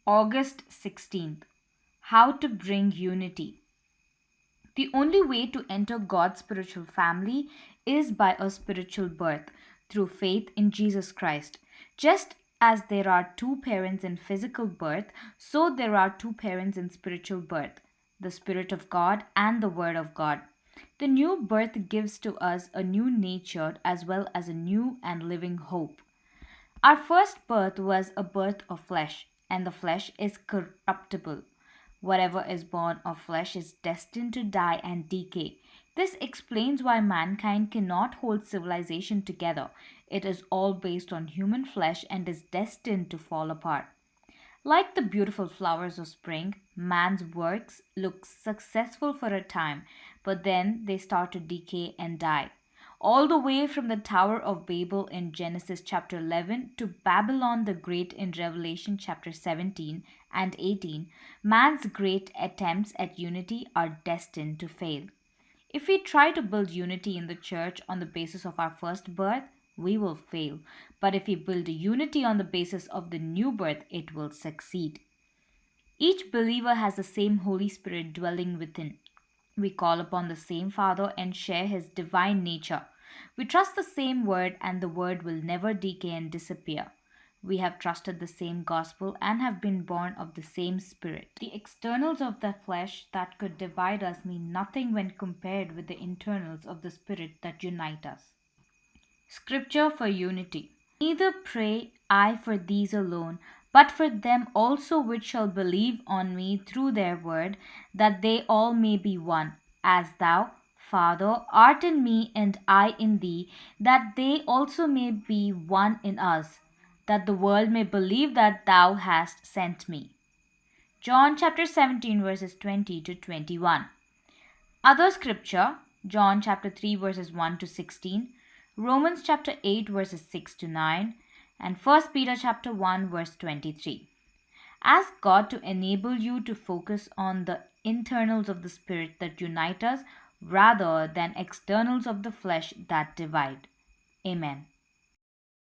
August 16th. How to bring unity. The only way to enter God's spiritual family is by a spiritual birth through faith in Jesus Christ. Just as there are two parents in physical birth, so there are two parents in spiritual birth, the Spirit of God and the Word of God. The new birth gives to us a new nature as well as a new and living hope. Our first birth was a birth of flesh, and the flesh is corruptible. Whatever is born of flesh is destined to die and decay. This explains why mankind cannot hold civilization together. It is all based on human flesh and is destined to fall apart. Like the beautiful flowers of spring, man's works look successful for a time, but then they start to decay and die. All the way from the Tower of Babel in Genesis chapter 11 to Babylon the Great in Revelation chapter 17 and 18, man's great attempts at unity are destined to fail. If we try to build unity in the church on the basis of our first birth, we will fail. But if we build unity on the basis of the new birth, it will succeed. Each believer has the same Holy Spirit dwelling within. We call upon the same Father and share His divine nature. We trust the same Word, and the Word will never decay and disappear. We have trusted the same gospel and have been born of the same Spirit. The externals of the flesh that could divide us mean nothing when compared with the internals of the Spirit that unite us. Scripture for unity. Neither pray I for these alone, but for them also which shall believe on me through their word, that they all may be one, as thou, Father, art in me and I in thee, that they also may be one in us, that the world may believe that thou hast sent me. John chapter 17 verses 20 to 21. Other scripture, John chapter 3 verses 1 to 16, Romans chapter 8 verses 6 to 9, and 1 Peter chapter 1 verse 23. Ask God to enable you to focus on the internals of the Spirit that unite us rather than externals of the flesh that divide. Amen.